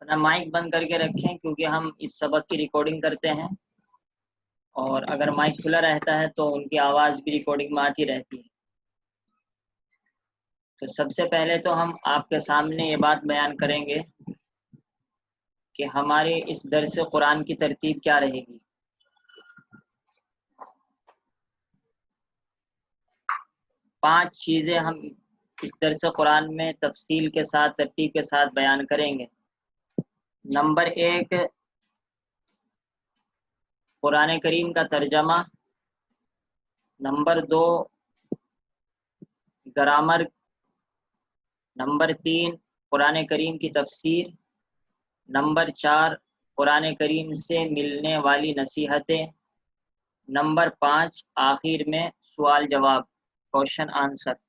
اپنا مائک بند کر کے رکھیں کیونکہ ہم اس سبق کی ریکارڈنگ کرتے ہیں، اور اگر مائک کھلا رہتا ہے تو ان کی آواز بھی ریکارڈنگ میں آتی رہتی ہے۔ تو سب سے پہلے تو ہم آپ کے سامنے یہ بات بیان کریں گے کہ ہمارے اس درس قرآن کی ترتیب کیا رہے گی۔ 5 چیزیں ہم اس درس قرآن میں تفصیل کے ساتھ ترتیب کے ساتھ بیان کریں گے۔ نمبر 1، قرآن کریم کا ترجمہ۔ Number 2، grammar. نمبر 3، قرآن کریم کی تفسیر۔ نمبر 4، قرآن کریم سے ملنے والی نصیحتیں۔ نمبر 5، آخر میں سوال جواب، کوشچن آنسر۔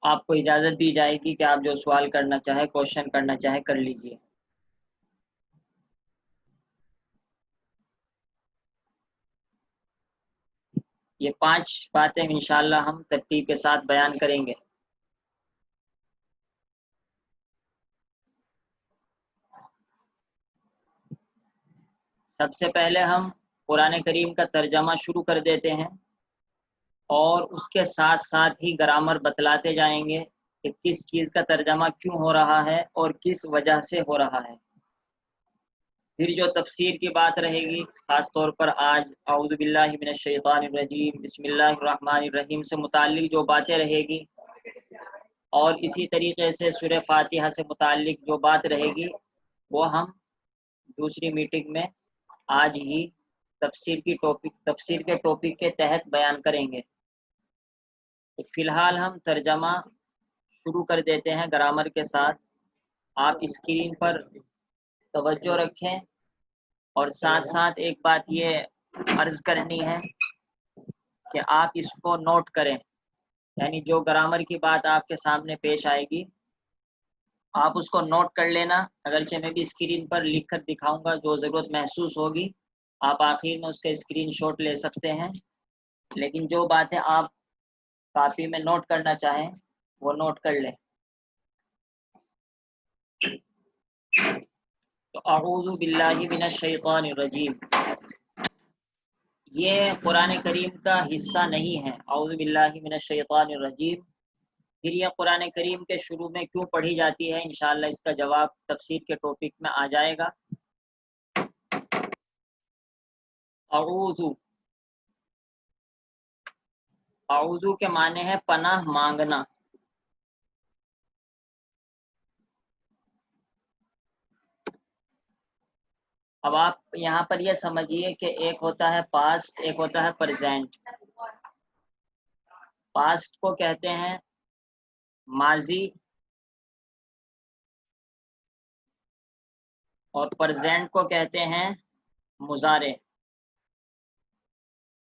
آپ کو اجازت دی جائے گی کہ آپ جو سوال کرنا چاہے، کوشچن کرنا چاہے، کر لیجئے۔ یہ 5 باتیں انشاءاللہ ہم ترتیب کے ساتھ بیان کریں گے۔ سب سے پہلے ہم قرآن کریم کا ترجمہ شروع کر دیتے ہیں، اور اس کے ساتھ ساتھ ہی گرامر بتلاتے جائیں گے کہ کس چیز کا ترجمہ کیوں ہو رہا ہے اور کس وجہ سے ہو رہا ہے۔ پھر جو تفسیر کی بات رہے گی، خاص طور پر آج اعوذ باللہ من الشیطان الرجیم بسم اللہ الرحمن الرحیم سے متعلق جو باتیں رہے گی، اور اسی طریقے سے سورہ فاتحہ سے متعلق جو بات رہے گی، وہ ہم دوسری میٹنگ میں آج ہی تفسیر کے ٹاپک کے تحت بیان کریں گے۔ تو فی الحال ہم ترجمہ شروع کر دیتے ہیں گرامر کے ساتھ۔ آپ اسکرین پر توجہ رکھیں، اور ساتھ ساتھ ایک بات یہ عرض کرنی ہے کہ آپ اس کو نوٹ کریں، یعنی جو گرامر کی بات آپ کے سامنے پیش آئے گی آپ اس کو نوٹ کر لینا۔ اگرچہ میں بھی اسکرین پر لکھ کر دکھاؤں گا، جو ضرورت محسوس ہوگی آپ آخر میں اس کا اسکرین شاٹ لے سکتے ہیں، لیکن جو باتیں آپ کاپی میں نوٹ کرنا چاہیں وہ نوٹ کر لیں۔ تو اعوذ باللہ من الشیطان الرجیم، یہ قرآن کریم کا حصہ نہیں ہے۔ اعوذ باللہ من الشیطان الرجیم، پھر یہ قرآن کریم کے شروع میں کیوں پڑھی جاتی ہے، انشاءاللہ اس کا جواب تفسیر کے ٹاپک میں آ جائے گا۔ اعوذ کے معنی ہے پناہ مانگنا۔ اب آپ یہاں پر یہ سمجھیے کہ ایک ہوتا ہے پاسٹ، ایک ہوتا ہے پریزنٹ۔ پاسٹ کو کہتے ہیں ماضی، اور پریزنٹ کو کہتے ہیں مضارع۔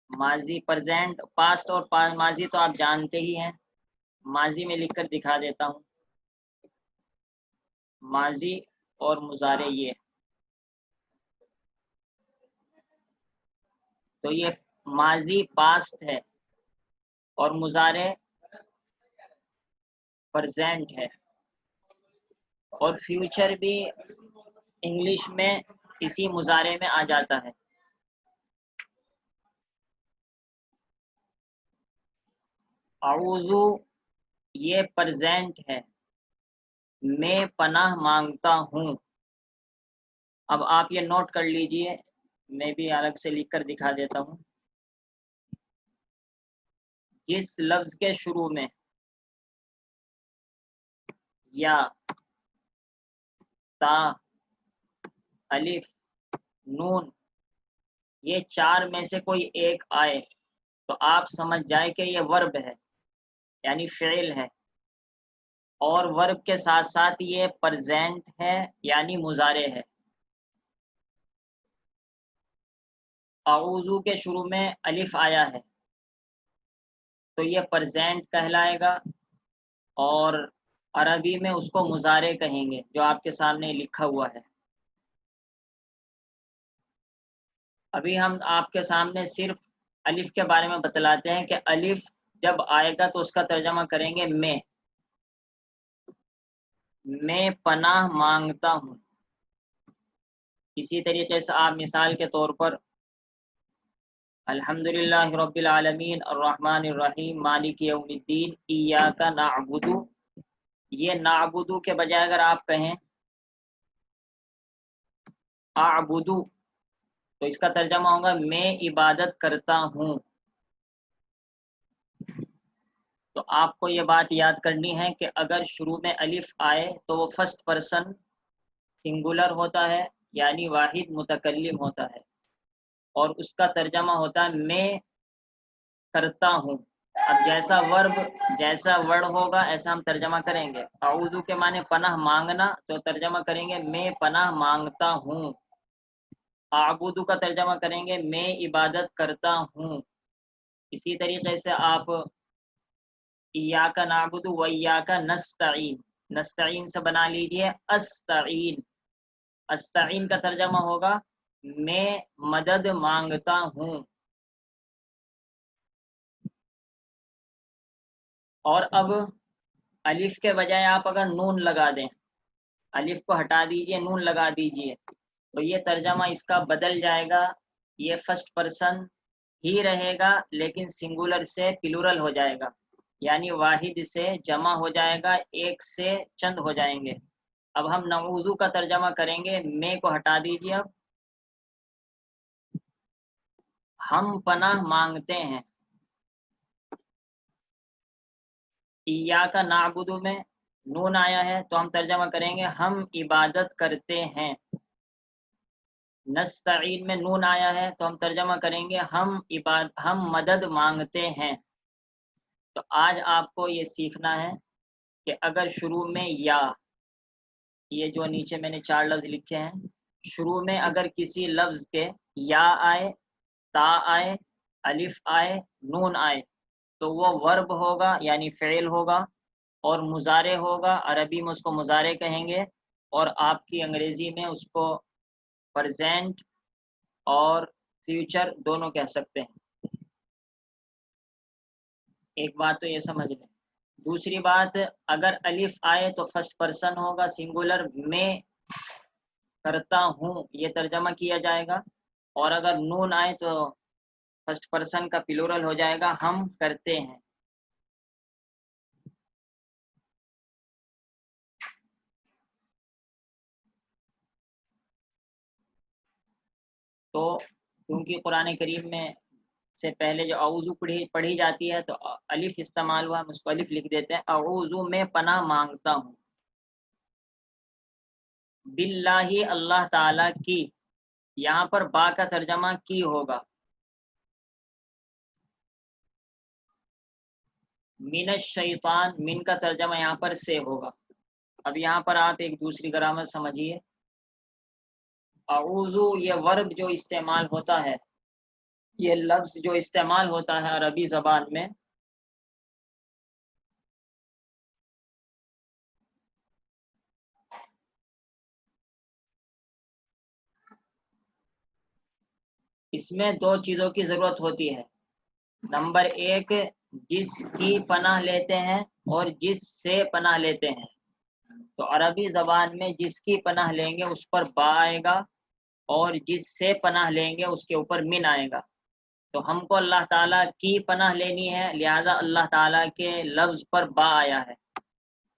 ماضی، پریزنٹ، پاسٹ اور ماضی تو آپ جانتے ہی ہیں۔ ماضی میں لکھ کر دکھا دیتا ہوں، ماضی اور مضارع یہ۔ تو یہ ماضی پاسٹ ہے اور مضارع پریزنٹ ہے، اور فیوچر بھی انگلش میں اسی مضارع میں آ جاتا ہے۔ اعوذ یہ پریزنٹ ہے، میں پناہ مانگتا ہوں۔ اب آپ یہ نوٹ کر لیجئے، میں بھی الگ سے لکھ کر دکھا دیتا ہوں۔ جس لفظ کے شروع میں یا، تا، الف، نون، یہ 4 میں سے کوئی ایک آئے تو آپ سمجھ جائے کہ یہ ورب ہے، یعنی فعل ہے، اور ورب کے ساتھ ساتھ یہ پریزنٹ ہے یعنی مضارع ہے۔ اعوذ کے شروع میں الف آیا ہے تو یہ پریزنٹ کہلائے گا، اور عربی میں اس کو مضارع کہیں گے، جو آپ کے سامنے لکھا ہوا ہے۔ ابھی ہم آپ کے سامنے صرف الف کے بارے میں بتلاتے ہیں کہ الف جب آئے گا تو اس کا ترجمہ کریں گے میں۔ میں پناہ مانگتا ہوں. اسی طریقے سے آپ مثال کے طور پر الحمدللہ رب العالمین الرحمن الرحیم مالک یوم الدین ایاک نعبد، یہ نعبد کے بجائے اگر آپ کہیں اعبدو تو اس کا ترجمہ ہوگا میں عبادت کرتا ہوں. تو آپ کو یہ بات یاد کرنی ہے کہ اگر شروع میں الف آئے تو وہ فرسٹ پرسن سنگولر ہوتا ہے، یعنی واحد متکلم ہوتا ہے، اور اس کا ترجمہ ہوتا ہے میں کرتا ہوں. اب جیسا ورڈ ہوگا ایسا ہم ترجمہ کریں گے. اعوذ کے معنی پناہ مانگنا، تو ترجمہ کریں گے میں پناہ مانگتا ہوں. اعبد کا ترجمہ کریں گے میں عبادت کرتا ہوں. اسی طریقے سے آپ ایاک نعبد و ایاک نستعین، نستعین سے بنا لیجئے استعین. استعین کا ترجمہ ہوگا میں مدد مانگتا ہوں. اور اب الف کے بجائے آپ اگر نون لگا دیں، الف کو ہٹا دیجئے نون لگا دیجئے، تو یہ ترجمہ اس کا بدل جائے گا. یہ فرسٹ پرسن ہی رہے گا لیکن سنگولر سے پلورل ہو جائے گا، یعنی واحد سے جمع ہو جائے گا، ایک سے چند ہو جائیں گے. اب ہم نعوذ کا ترجمہ کریں گے، میں کو ہٹا دیجئے. اب ہم پناہ مانگتے ہیں. ایاک نعبد میں نون آیا ہے تو ہم ترجمہ کریں گے ہم عبادت کرتے ہیں. نستعین میں نون آیا ہے تو ہم ترجمہ کریں گے ہم مدد مانگتے ہیں. تو آج آپ کو یہ سیکھنا ہے کہ اگر شروع میں یا، یہ جو نیچے میں نے 4 لفظ لکھے ہیں، شروع میں اگر کسی لفظ کے یا آئے، تا آئے، الف آئے، نون آئے تو وہ ورب ہوگا یعنی فعل ہوگا، اور مضارع ہوگا. عربی میں اس کو مضارع کہیں گے، اور آپ کی انگریزی میں اس کو پرزینٹ اور فیوچر دونوں کہہ سکتے ہیں. ایک بات تو یہ سمجھ لیں. دوسری بات، اگر الف آئے تو فرسٹ پرسن ہوگا سنگولر، میں کرتا ہوں یہ ترجمہ کیا جائے گا، اور اگر نون آئے تو فرسٹ پرسن کا پلورل ہو جائے گا ہم کرتے ہیں. تو کیونکہ قرآن کریم میں سے پہلے جو اعوذ پڑھی جاتی ہے تو الف استعمال ہوا، ہم اس کو الف لکھ دیتے ہیں. اعوذ میں پناہ مانگتا ہوں. باللہ اللہ تعالی کی، یہاں پر با کا ترجمہ کی ہوگا. من الشیطان، من کا ترجمہ یہاں پر سے ہوگا. اب یہاں پر آپ ایک دوسری گرامر سمجھیے. اعوذ یہ ورب جو استعمال ہوتا ہے، یہ لفظ جو استعمال ہوتا ہے عربی زبان میں، اس میں 2 چیزوں کی ضرورت ہوتی ہے. نمبر 1، جس کی پناہ لیتے ہیں اور جس سے پناہ لیتے ہیں. تو عربی زبان میں جس کی پناہ لیں گے اس پر با آئے گا، اور جس سے پناہ لیں گے اس کے اوپر من آئے گا. تو ہم کو اللہ تعالیٰ کی پناہ لینی ہے، لہذا اللہ تعالیٰ کے لفظ پر با آیا ہے.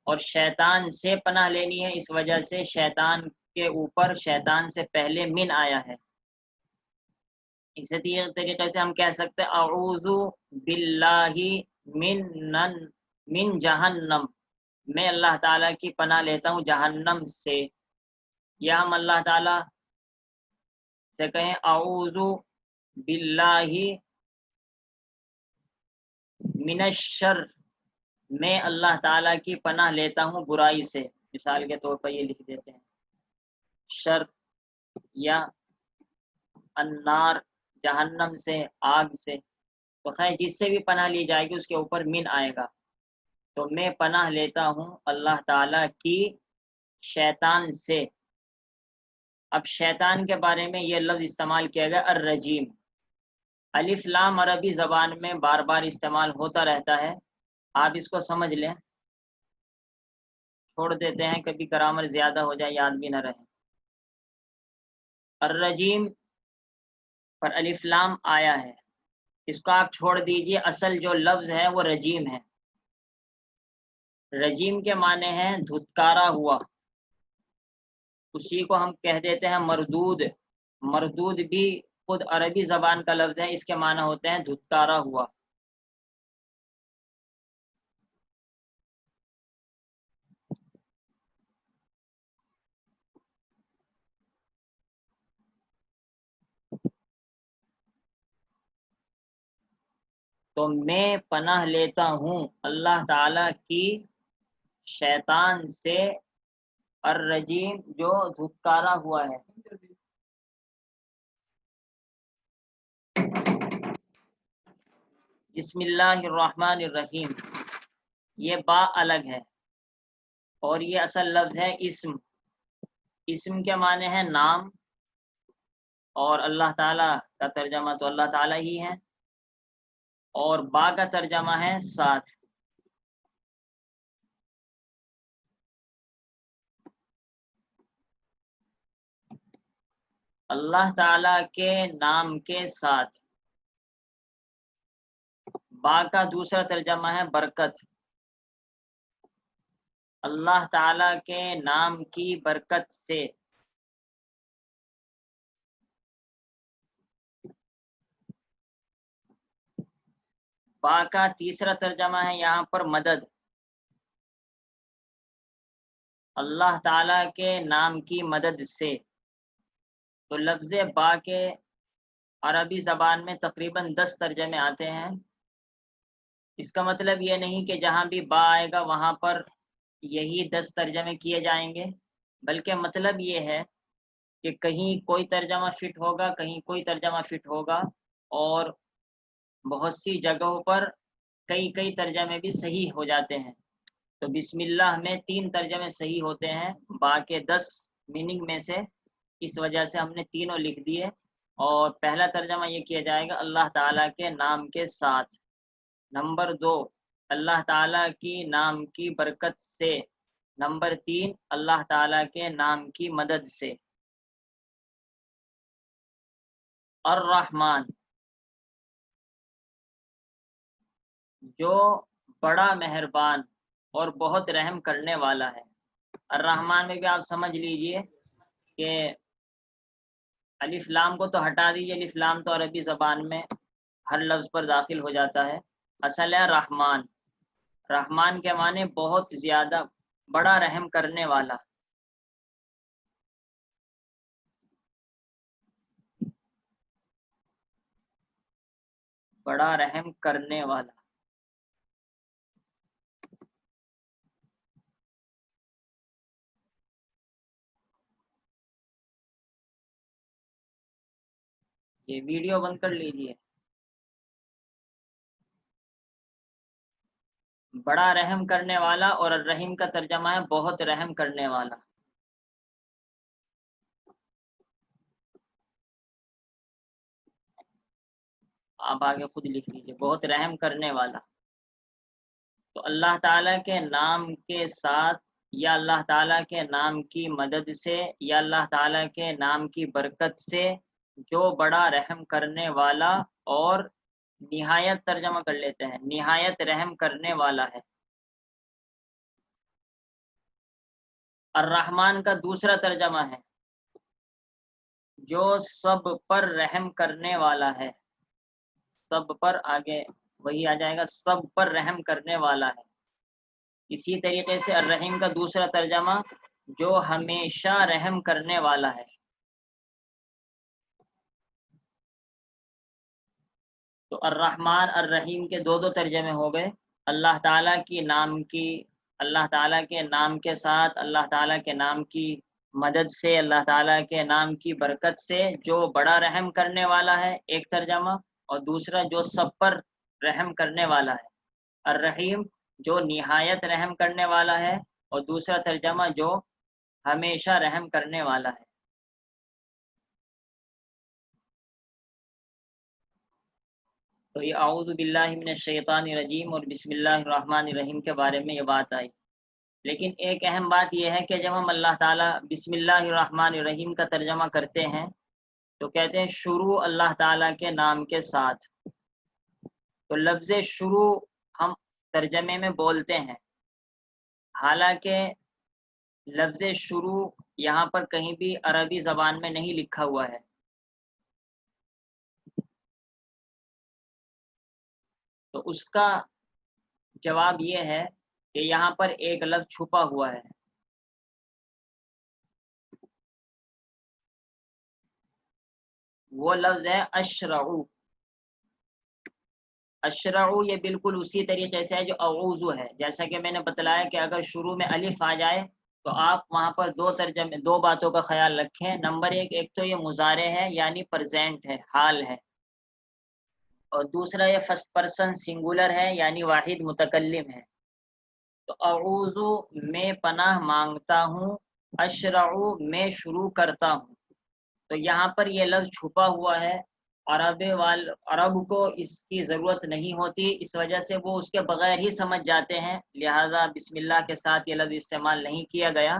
اور شیطان سے پناہ لینی ہے، اس وجہ سے شیطان کے اوپر شیطان سے پہلے من آیا ہے. اسی طریقے سے ہم کہہ سکتے اعوذ باللہ من جہنم، میں اللہ تعالیٰ کی پناہ لیتا ہوں جہنم سے. یا ہم اللہ تعالیٰ سے کہیں اعوذ باللہ من الشر، میں اللہ تعالیٰ کی پناہ لیتا ہوں برائی سے. مثال کے طور پر یہ لکھ دیتے ہیں شر، یا النار جہنم سے، آگ سے. تو خیر جس سے بھی پناہ لی جائے گی اس کے اوپر من آئے گا. تو میں پناہ لیتا ہوں اللہ تعالیٰ کی شیطان سے. اب شیطان کے بارے میں یہ لفظ استعمال کیا گیا الرجیم. الف لام عربی زبان میں بار بار استعمال ہوتا رہتا ہے، آپ اس کو سمجھ لیں. چھوڑ دیتے ہیں، کبھی گرامر زیادہ ہو جائے یاد بھی نہ رہے۔ الرجیم پر الف لام آیا ہے، اس کو آپ چھوڑ دیجئے، اصل جو لفظ ہے وہ رجیم ہے۔ رجیم کے معنی ہے دھتکارا ہوا، اسی کو ہم کہہ دیتے ہیں مردود۔ مردود بھی خود عربی زبان کا لفظ ہے، اس کے معنی ہوتے ہیں دھتکارا ہوا۔ تو میں پناہ لیتا ہوں اللہ تعالی کی شیطان سے، الرجیم جو دھتکارا ہوا ہے۔ بسم اللہ الرحمن الرحیم، یہ با الگ ہے اور یہ اصل لفظ ہے اسم۔ اسم کے معنی ہے نام، اور اللہ تعالیٰ کا ترجمہ تو اللہ تعالیٰ ہی ہے، اور با کا ترجمہ ہے ساتھ۔ اللہ تعالیٰ کے نام کے ساتھ۔ با کا دوسرا ترجمہ ہے برکت، اللہ تعالیٰ کے نام کی برکت سے۔ با کا تیسرا ترجمہ ہے یہاں پر مدد، اللہ تعالیٰ کے نام کی مدد سے۔ تو لفظ با کے عربی زبان میں تقریباً 10 ترجمے آتے ہیں۔ اس کا مطلب یہ نہیں کہ جہاں بھی با آئے گا وہاں پر یہی 10 ترجمے کیے جائیں گے، بلکہ مطلب یہ ہے کہ کہیں کوئی ترجمہ فٹ ہوگا، کہیں کوئی ترجمہ فٹ ہوگا، اور بہت سی جگہوں پر کئی ترجمے بھی صحیح ہو جاتے ہیں۔ تو بسم اللہ میں 3 ترجمے صحیح ہوتے ہیں با کے 10 میننگ میں سے، اس وجہ سے ہم نے تینوں لکھ دیے۔ اور پہلا ترجمہ یہ کیا جائے گا اللہ تعالیٰ کے نام کے ساتھ، نمبر 2 اللہ تعالیٰ کی نام کی برکت سے، نمبر 3 اللہ تعالیٰ کے نام کی مدد سے۔ الرحمن جو بڑا مہربان اور بہت رحم کرنے والا ہے۔ الرحمن میں بھی آپ سمجھ لیجئے کہ الف لام کو تو ہٹا دیجئے، الف لام تو عربی زبان میں ہر لفظ پر داخل ہو جاتا ہے۔ اصل ہے رحمان، رحمان کے معنی بہت زیادہ بڑا رحم کرنے والا۔ بڑا رحم کرنے والا۔ یہ ویڈیو بند کر لیجئے۔ بڑا رحم کرنے والا، اور الرحیم کا ترجمہ ہے بہت رحم کرنے والا۔ آپ آگے خود لکھ لیجئے، بہت رحم کرنے والا۔ تو اللہ تعالیٰ کے نام کے ساتھ، یا اللہ تعالیٰ کے نام کی مدد سے، یا اللہ تعالیٰ کے نام کی برکت سے، جو بڑا رحم کرنے والا اور نہایت ترجمہ کر لیتے ہیں، نہایت رحم کرنے والا ہے۔ الرحمن کا دوسرا ترجمہ ہے جو سب پر رحم کرنے والا ہے۔ سب پر، آگے وہی آ جائے گا، سب پر رحم کرنے والا ہے۔ اسی طریقے سے الرحیم کا دوسرا ترجمہ جو ہمیشہ رحم کرنے والا ہے۔ تو الرحمن الرحیم کے دو ترجمے ہو گئے، اللہ تعالیٰ کی نام کی، اللہ تعالیٰ کے نام کے ساتھ، اللہ تعالیٰ کے نام کی مدد سے، اللہ تعالیٰ کے نام کی برکت سے، جو بڑا رحم کرنے والا ہے، ایک ترجمہ، اور دوسرا جو سب پر رحم کرنے والا ہے۔ الرحیم جو نہایت رحم کرنے والا ہے، اور دوسرا ترجمہ جو ہمیشہ رحم کرنے والا ہے۔ تو یہ اعوذ باللہ من الشیطان الرجیم اور بسم اللہ الرحمن الرحیم کے بارے میں یہ بات آئی۔ لیکن ایک اہم بات یہ ہے کہ جب ہم اللہ تعالیٰ بسم اللہ الرحمن الرحیم کا ترجمہ کرتے ہیں تو کہتے ہیں شروع اللہ تعالیٰ کے نام کے ساتھ. تو لفظ شروع ہم ترجمے میں بولتے ہیں، حالانکہ لفظ شروع یہاں پر کہیں بھی عربی زبان میں نہیں لکھا ہوا ہے. تو اس کا جواب یہ ہے کہ یہاں پر ایک لفظ چھپا ہوا ہے. وہ لفظ ہے اشرعو. اشرعو یہ بالکل اسی طریقے سے ہے جو اعوذ ہے. جیسا کہ میں نے بتلایا کہ اگر شروع میں الف آ جائے تو آپ وہاں پر دو باتوں کا خیال رکھیں. نمبر ایک تو یہ مضارع ہے یعنی پرزینٹ ہے، حال ہے، اور دوسرا یہ فرسٹ پرسن سنگولر ہے یعنی واحد متکلم ہے. تو اعوذ میں پناہ مانگتا ہوں، اشرعو میں شروع کرتا ہوں. تو یہاں پر یہ لفظ چھپا ہوا ہے. عرب کو اس کی ضرورت نہیں ہوتی، اس وجہ سے وہ اس کے بغیر ہی سمجھ جاتے ہیں، لہذا بسم اللہ کے ساتھ یہ لفظ استعمال نہیں کیا گیا.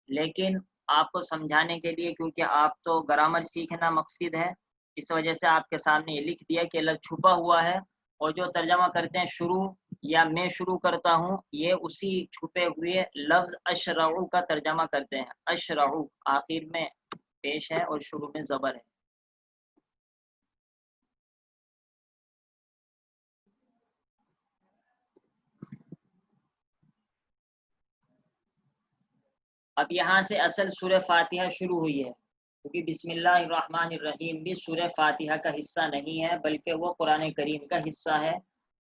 لیکن آپ کو سمجھانے کے لیے، کیونکہ آپ تو گرامر سیکھنا مقصد ہے، اس وجہ سے آپ کے سامنے یہ لکھ دیا کہ لفظ چھپا ہوا ہے. اور جو ترجمہ کرتے ہیں شروع یا میں شروع کرتا ہوں، یہ اسی چھپے ہوئے لفظ اشرعو کا ترجمہ کرتے ہیں. اشرعو آخر میں پیش ہے اور شروع میں زبر ہے. اب یہاں سے اصل سورہ فاتحہ شروع ہوئی ہے، کیونکہ بسم اللہ الرحمن الرحیم بھی سورہ فاتحہ کا حصہ نہیں ہے بلکہ وہ قرآن کریم کا حصہ ہے،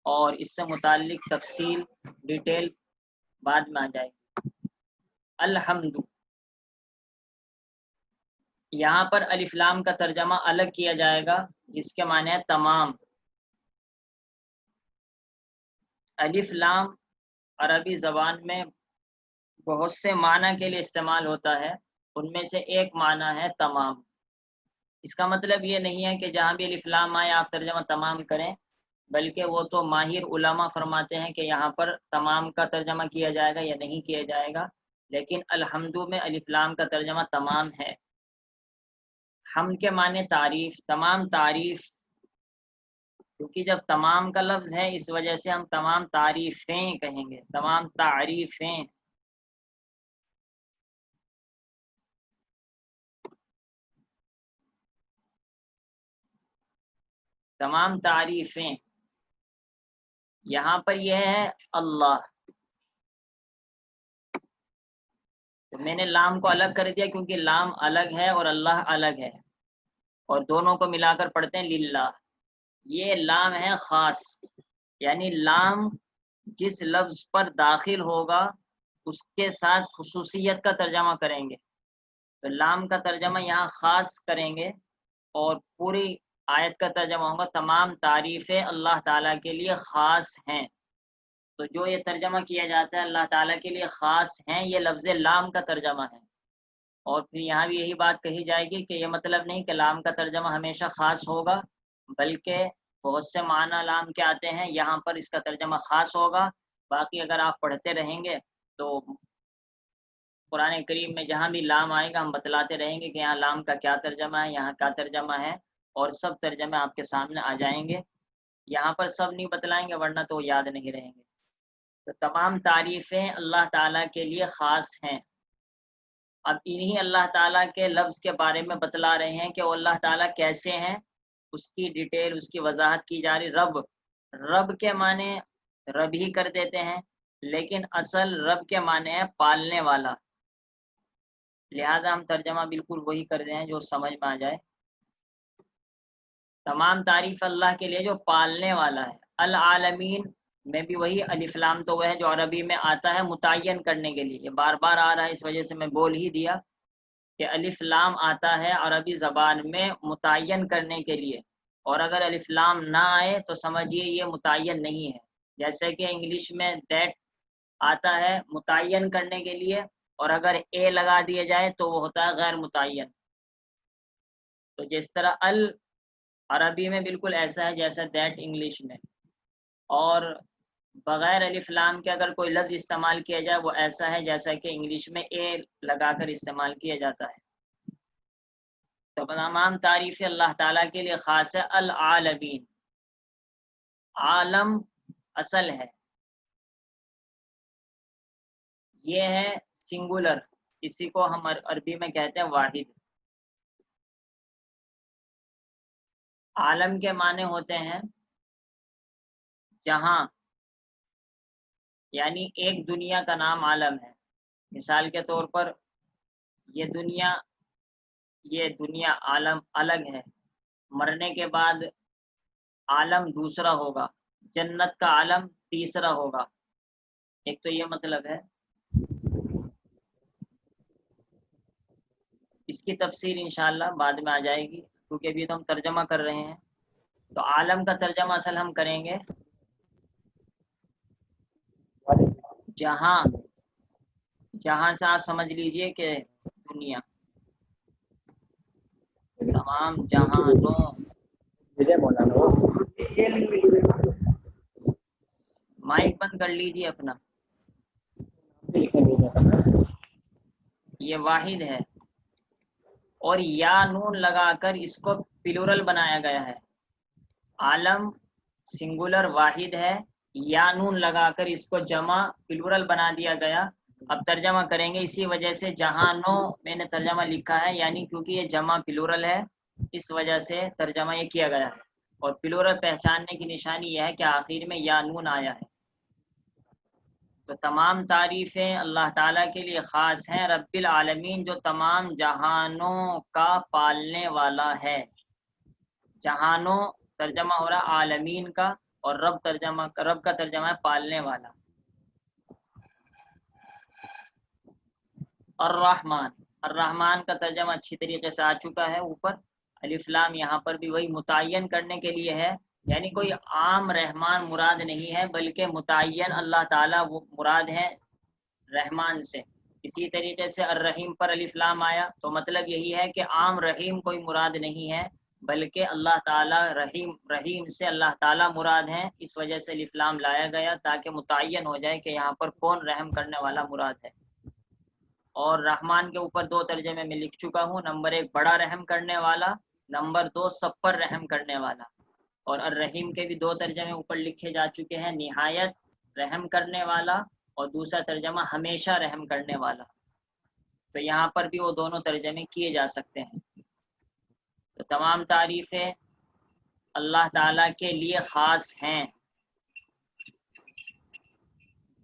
اور اس سے متعلق تفصیل ڈیٹیل بعد میں آ جائے گی. الحمد، یہاں پر الف لام کا ترجمہ الگ کیا جائے گا جس کے معنی ہے تمام. الف لام عربی زبان میں بہت سے معنی کے لیے استعمال ہوتا ہے، ان میں سے ایک معنی ہے تمام. اس کا مطلب یہ نہیں ہے کہ جہاں بھی الف لام آئے آپ ترجمہ تمام کریں، بلکہ وہ تو ماہر علماء فرماتے ہیں کہ یہاں پر تمام کا ترجمہ کیا جائے گا یا نہیں کیا جائے گا. لیکن الحمد میں الف لام کا ترجمہ تمام ہے. حمد کے معنی تعریف، تمام تعریف، کیونکہ جب تمام کا لفظ ہے اس وجہ سے ہم تمام تعریفیں کہیں گے، تمام تعریفیں. تمام تعریفیں یہاں پر یہ ہے اللہ. تو میں نے لام کو الگ کر دیا کیونکہ لام الگ ہے اور اللہ الگ ہے، اور دونوں کو ملا کر پڑھتے ہیں للہ. یہ لام ہے خاص، یعنی لام جس لفظ پر داخل ہوگا اس کے ساتھ خصوصیت کا ترجمہ کریں گے. تو لام کا ترجمہ یہاں خاص کریں گے، اور پوری آیت کا ترجمہ ہوگا تمام تعریفیں اللہ تعالیٰ کے لیے خاص ہیں. تو جو یہ ترجمہ کیا جاتا ہے اللہ تعالیٰ کے لیے خاص ہیں، یہ لفظ لام کا ترجمہ ہے. اور پھر یہاں بھی یہی بات کہی جائے گی کہ یہ مطلب نہیں کہ لام کا ترجمہ ہمیشہ خاص ہوگا، بلکہ بہت سے معنی لام کے آتے ہیں، یہاں پر اس کا ترجمہ خاص ہوگا. باقی اگر آپ پڑھتے رہیں گے تو قرآن کریم میں جہاں بھی لام آئے گا ہم بتلاتے رہیں گے کہ یہاں لام کا کیا ترجمہ ہے، یہاں کیا ترجمہ ہے، اور سب ترجمے آپ کے سامنے آ جائیں گے. یہاں پر سب نہیں بتلائیں گے ورنہ تو یاد نہیں رہیں گے. تو تمام تعریفیں اللہ تعالیٰ کے لیے خاص ہیں. اب انہی اللہ تعالیٰ کے لفظ کے بارے میں بتلا رہے ہیں کہ وہ اللہ تعالیٰ کیسے ہیں، اس کی ڈیٹیل، اس کی وضاحت کی جا رہی. رب، رب کے معنی رب ہی کر دیتے ہیں، لیکن اصل رب کے معنی ہے پالنے والا، لہذا ہم ترجمہ بالکل وہی کر رہے ہیں جو سمجھ میں آ جائے. تمام تعریف اللہ کے لیے جو پالنے والا ہے. العالمین میں بھی وہی الف لام تو وہ ہے جو عربی میں آتا ہے متعین کرنے کے لیے، یہ بار بار آ رہا ہے اس وجہ سے میں بول ہی دیا کہ الف لام آتا ہے عربی زبان میں متعین کرنے کے لیے، اور اگر الف لام نہ آئے تو سمجھیے یہ متعین نہیں ہے. جیسے کہ انگلش میں دیٹ آتا ہے متعین کرنے کے لیے، اور اگر اے لگا دیا جائے تو وہ ہوتا ہے غیر متعین. تو جس طرح عربی میں بالکل ایسا ہے جیسا دیٹ انگلش میں. اور بغیر الف لام کے اگر کوئی لفظ استعمال کیا جائے وہ ایسا ہے جیسا کہ انگلش میں اے لگا کر استعمال کیا جاتا ہے۔ تو تمام تعریف اللہ تعالیٰ کے لیے خاص ہے۔ العالمین، عالم اصل ہے، یہ ہے سنگولر، اسی کو ہم عربی میں کہتے ہیں واحد۔ عالم کے معنی ہوتے ہیں جہاں، یعنی ایک دنیا کا نام عالم ہے۔ مثال کے طور پر یہ دنیا عالم الگ ہے، مرنے کے بعد عالم دوسرا ہوگا، جنت کا عالم تیسرا ہوگا، ایک تو یہ مطلب ہے۔ اس کی تفسیر انشاءاللہ بعد میں آ جائے گی، کیونکہ ابھی تو ہم ترجمہ کر رہے ہیں۔ تو عالم کا ترجمہ اصل ہم کریں گے جہاں سے آپ سمجھ لیجئے کہ دنیا، تمام جہانوں، مائک بند کر لیجئے اپنا، یہ واحد ہے، اور یا نون لگا کر اس کو پلورل بنایا گیا ہے۔ عالم سنگولر واحد ہے، یا نون لگا کر اس کو جمع پلورل بنا دیا گیا۔ اب ترجمہ کریں گے، اسی وجہ سے جہانوں میں نے ترجمہ لکھا ہے، یعنی کیونکہ یہ جمع پلورل ہے اس وجہ سے ترجمہ یہ کیا گیا ہے۔ اور پلورل پہچاننے کی نشانی یہ ہے کہ آخر میں یا نون آیا ہے۔ تو تمام تعریفیں اللہ تعالیٰ کے لیے خاص ہیں، رب العالمین جو تمام جہانوں کا پالنے والا ہے۔ جہانوں ترجمہ ہو رہا عالمین کا، اور رب کا ترجمہ ہے پالنے والا۔ الرحمن، الرحمن کا ترجمہ اچھی طریقے سے آ چکا ہے اوپر۔ الف لام یہاں پر بھی وہی متعین کرنے کے لیے ہے، یعنی کوئی عام رحمان مراد نہیں ہے، بلکہ متعین اللہ تعالیٰ وہ مراد ہے رحمان سے۔ اسی طریقے سے الرحیم پر الف لام آیا تو مطلب یہی ہے کہ عام رحیم کوئی مراد نہیں ہے، بلکہ اللہ تعالیٰ رحیم سے اللہ تعالیٰ مراد ہیں، اس وجہ سے الف لام لایا گیا تاکہ متعین ہو جائے کہ یہاں پر کون رحم کرنے والا مراد ہے۔ اور رحمان کے اوپر دو ترجمے میں لکھ چکا ہوں، نمبر 1 بڑا رحم کرنے والا، نمبر 2 سب پر رحم کرنے والا۔ اور الرحیم کے بھی دو ترجمے اوپر لکھے جا چکے ہیں، نہایت رحم کرنے والا، اور دوسرا ترجمہ ہمیشہ رحم کرنے والا۔ تو یہاں پر بھی وہ دونوں ترجمے کیے جا سکتے ہیں۔ تو تمام تعریفیں اللہ تعالیٰ کے لیے خاص ہیں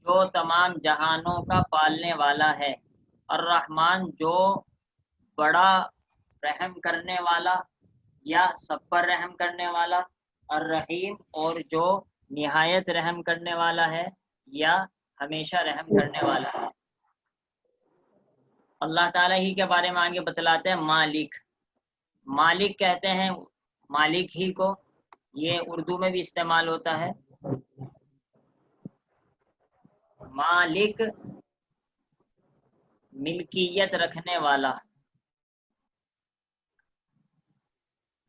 جو تمام جہانوں کا پالنے والا ہے۔ الرحمن جو بڑا رحم کرنے والا یا سب پر رحم کرنے والا، الرحیم اور جو نہایت رحم کرنے والا ہے یا ہمیشہ رحم کرنے والا ہے۔ اللہ تعالیٰ ہی کے بارے میں آگے بتلاتے ہیں مالک، مالک کہتے ہیں مالک ہی کو، یہ اردو میں بھی استعمال ہوتا ہے۔ مالک ملکیت رکھنے والا،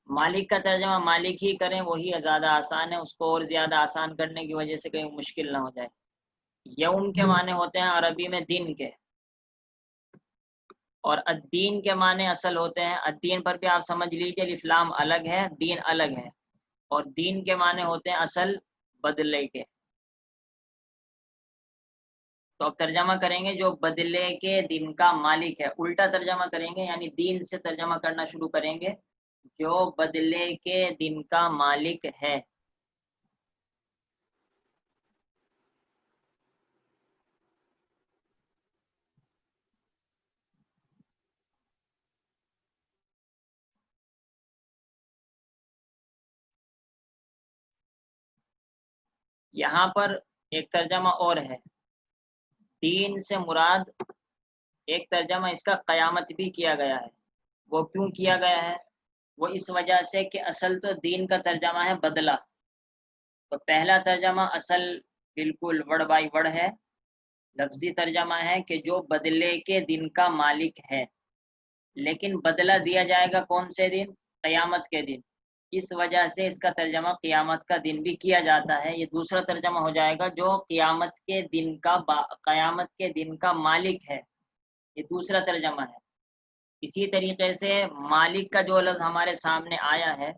مالک کا ترجمہ مالک ہی کریں وہی زیادہ آسان ہے، اس کو اور زیادہ آسان کرنے کی وجہ سے کہیں مشکل نہ ہو جائے۔ یوم کے معنی ہوتے ہیں عربی میں دن کے، اور الدین کے معنی اصل ہوتے ہیں، الدین پر بھی آپ سمجھ لیجیے الف لام الگ ہے، دین الگ ہے، اور دین کے معنی ہوتے ہیں اصل بدلے کے۔ تو اب ترجمہ کریں گے جو بدلے کے دن کا مالک ہے، الٹا ترجمہ کریں گے، یعنی دین سے ترجمہ کرنا شروع کریں گے، جو بدلے کے دن کا مالک ہے۔ یہاں پر ایک ترجمہ اور ہے، دین سے مراد ایک ترجمہ اس کا قیامت بھی کیا گیا ہے۔ وہ کیوں کیا گیا ہے؟ وہ اس وجہ سے کہ اصل تو دین کا ترجمہ ہے بدلہ، تو پہلا ترجمہ اصل بالکل ورڈ بائی ورڈ ہے، لفظی ترجمہ ہے کہ جو بدلے کے دن کا مالک ہے، لیکن بدلہ دیا جائے گا کون سے دن؟ قیامت کے دن۔ اس وجہ سے اس کا ترجمہ قیامت کا دن بھی کیا جاتا ہے۔ یہ دوسرا ترجمہ ہو جائے گا جو قیامت کے دن کا مالک ہے، یہ دوسرا ترجمہ ہے۔ اسی طریقے سے مالک کا جو لفظ ہمارے سامنے آیا ہے،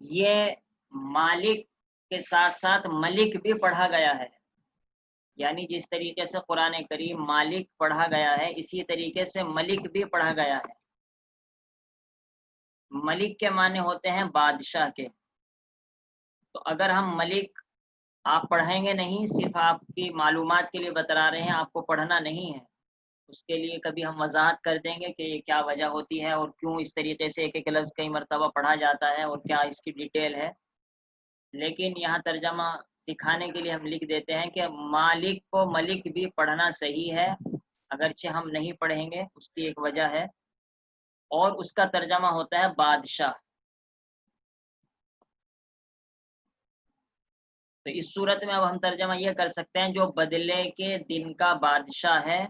یہ مالک کے ساتھ ساتھ ملک بھی پڑھا گیا ہے، یعنی جس طریقے سے قرآن کریم مالک پڑھا گیا ہے اسی طریقے سے ملک بھی پڑھا گیا ہے۔ ملک کے معنی ہوتے ہیں بادشاہ کے، تو اگر ہم ملک آپ پڑھیں گے نہیں، صرف آپ کی معلومات کے لیے بتا رہے ہیں، آپ کو پڑھنا نہیں ہے، اس کے لیے کبھی ہم وضاحت کر دیں گے کہ یہ کیا وجہ ہوتی ہے اور کیوں اس طریقے سے ایک ایک لفظ کئی مرتبہ پڑھا جاتا ہے اور کیا اس کی ڈیٹیل ہے۔ لیکن یہاں ترجمہ سکھانے کے لیے ہم لکھ دیتے ہیں کہ مالک کو ملک بھی پڑھنا صحیح ہے، اگرچہ ہم نہیں پڑھیں گے، اس کی ایک وجہ ہے، اور اس کا ترجمہ ہوتا ہے بادشاہ۔ تو اس صورت میں اب ہم ترجمہ یہ کر سکتے ہیں جو بدلے کے دن کا بادشاہ ہے،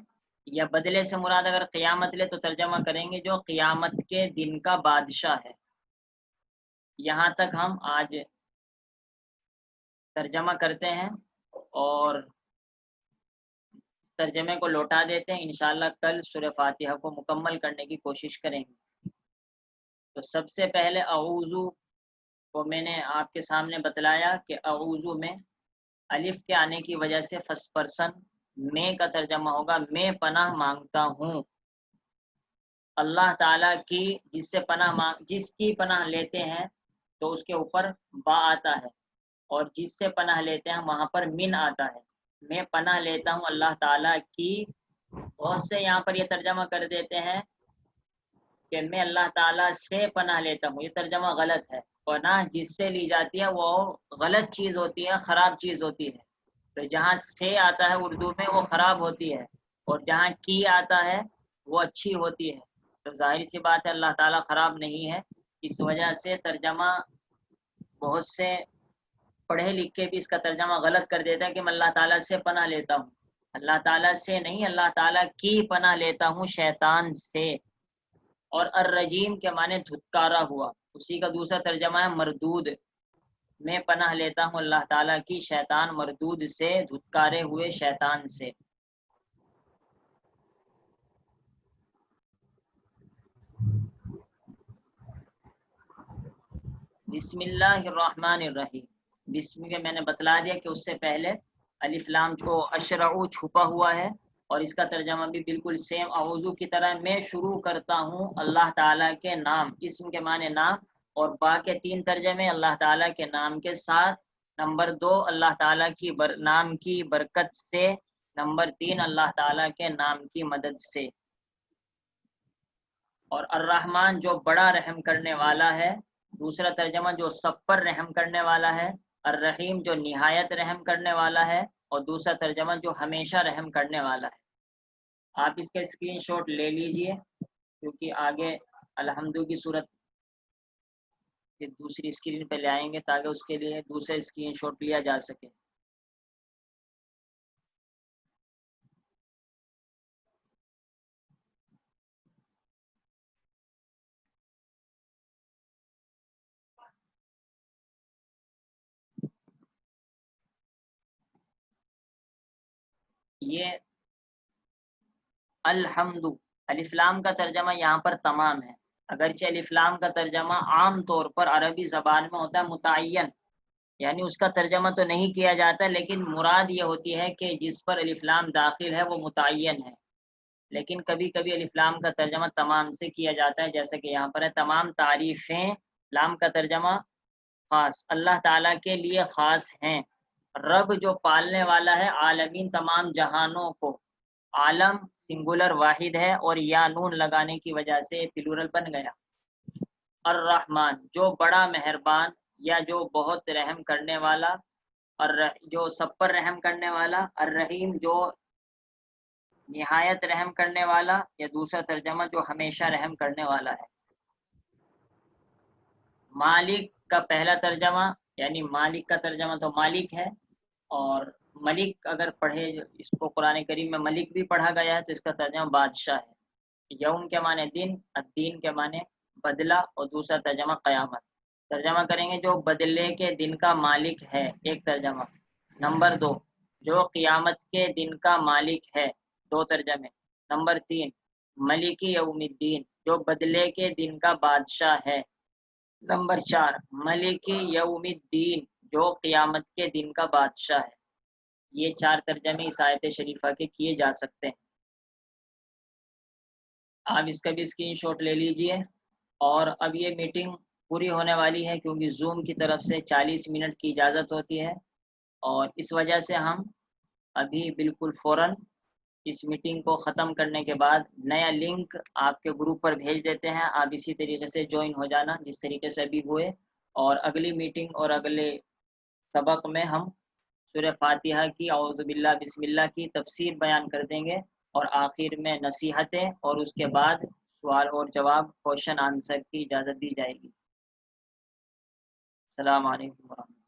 یا بدلے سے مراد اگر قیامت لے تو ترجمہ کریں گے جو قیامت کے دن کا بادشاہ ہے۔ یہاں تک ہم آج ترجمہ کرتے ہیں اور ترجمے کو لوٹا دیتے ہیں، انشاءاللہ کل سورہ فاتحہ کو مکمل کرنے کی کوشش کریں گے۔ تو سب سے پہلے اعوذ کو میں نے آپ کے سامنے بتلایا کہ اعوذ میں الف کے آنے کی وجہ سے فرسٹ پرسن میں کا ترجمہ ہوگا میں پناہ مانگتا ہوں اللہ تعالیٰ کی، جس کی پناہ لیتے ہیں تو اس کے اوپر با آتا ہے، اور جس سے پناہ لیتے ہیں وہاں پر من آتا ہے۔ میں پناہ لیتا ہوں اللہ تعالیٰ کی۔ بہت سے یہاں پر یہ ترجمہ کر دیتے ہیں کہ میں اللہ تعالیٰ سے پناہ لیتا ہوں، یہ ترجمہ غلط ہے۔ پناہ جس سے لی جاتی ہے وہ غلط چیز ہوتی ہے، خراب چیز ہوتی ہے، تو جہاں سے آتا ہے اردو میں وہ خراب ہوتی ہے، اور جہاں کی آتا ہے وہ اچھی ہوتی ہے، تو ظاہر سی بات ہے اللہ تعالیٰ خراب نہیں ہے۔ اس وجہ سے ترجمہ بہت سے پڑھے لکھ کے بھی اس کا ترجمہ غلط کر دیتا ہے کہ میں اللہ تعالیٰ سے پناہ لیتا ہوں، اللہ تعالیٰ سے نہیں، اللہ تعالیٰ کی پناہ لیتا ہوں شیطان سے۔ اور الرجیم کے معنی دھتکارا ہوا، اسی کا دوسرا ترجمہ ہے مردود۔ میں پناہ لیتا ہوں اللہ تعالیٰ کی شیطان مردود سے، دھتکارے ہوئے شیطان سے۔ بسم اللہ الرحمن الرحیم، بسم کے میں نے بتلا دیا کہ اس سے پہلے الف لام کو اشرعو چھپا ہوا ہے، اور اس کا ترجمہ بھی بالکل سیم اعوذ کی طرح، میں شروع کرتا ہوں اللہ تعالیٰ کے نام، اسم کے معنی نام، اور با کے تین ترجمے اللہ تعالیٰ کے نام کے ساتھ، نمبر 2 اللہ تعالیٰ کی نام کی برکت سے، نمبر 3 اللہ تعالیٰ کے نام کی مدد سے۔ اور الرحمن جو بڑا رحم کرنے والا ہے، دوسرا ترجمہ جو سب پر رحم کرنے والا ہے، الرحیم جو نہایت رحم کرنے والا ہے، اور دوسرا ترجمہ جو ہمیشہ رحم کرنے والا ہے۔ آپ اس کا اسکرین شاٹ لے لیجئے، کیونکہ آگے الحمد کی صورت دوسری اسکرین پہ لے آئیں گے تاکہ اس کے لیے دوسرا اسکرین شاٹ لیا جا سکے۔ یہ الحمد الف لام کا ترجمہ یہاں پر تمام ہے، اگرچہ الف لام کا ترجمہ عام طور پر عربی زبان میں ہوتا ہے متعین، یعنی اس کا ترجمہ تو نہیں کیا جاتا، لیکن مراد یہ ہوتی ہے کہ جس پر الف لام داخل ہے وہ متعین ہے، لیکن کبھی کبھی الف لام کا ترجمہ تمام سے کیا جاتا ہے، جیسا کہ یہاں پر ہے تمام تعریفیں، لام کا ترجمہ خاص، اللہ تعالیٰ کے لیے خاص ہیں، رب جو پالنے والا ہے عالمین تمام جہانوں کو، عالم سنگولر واحد ہے اور یا نون لگانے کی وجہ سے پلورل بن گیا۔ الرحمن جو بڑا مہربان یا جو بہت رحم کرنے والا، جو سب پر رحم کرنے والا، الرحیم جو نہایت رحم کرنے والا، یا دوسرا ترجمہ جو ہمیشہ رحم کرنے والا ہے۔ مالک کا پہلا ترجمہ، یعنی مالک کا ترجمہ تو مالک ہے، اور ملک اگر پڑھے، اس کو قرآن کریم میں ملک بھی پڑھا گیا ہے تو اس کا ترجمہ بادشاہ ہے۔ یوم کے معنی دن، الدین کے معنی بدلہ، اور دوسرا ترجمہ قیامت۔ ترجمہ کریں گے جو بدلے کے دن کا مالک ہے، ایک ترجمہ۔ نمبر 2، جو قیامت کے دن کا مالک ہے، 2 ترجمے۔ نمبر 3، ملکی یوم الدین، جو بدلے کے دن کا بادشاہ ہے۔ نمبر 4، ملکی یوم الدین، جو قیامت کے دن کا بادشاہ ہے۔ یہ 4 ترجمے اس آیت شریفہ کے کیے جا سکتے ہیں۔ آپ اس کا بھی اسکرین شاٹ لے لیجئے۔ اور اب یہ میٹنگ پوری ہونے والی ہے کیونکہ زوم کی طرف سے 40 منٹ کی اجازت ہوتی ہے، اور اس وجہ سے ہم ابھی بالکل فوراً اس میٹنگ کو ختم کرنے کے بعد نیا لنک آپ کے گروپ پر بھیج دیتے ہیں۔ آپ اسی طریقے سے جوائن ہو جانا جس طریقے سے ابھی ہوئے، اور اگلی میٹنگ اور اگلے سبق میں ہم سورہ فاتحہ کی اعوذ باللہ بسم اللہ کی تفسیر بیان کر دیں گے، اور آخر میں نصیحتیں، اور اس کے بعد سوال اور جواب، کوشچن آنسر کی اجازت دی جائے گی۔ السلام علیکم ورحمۃ اللہ۔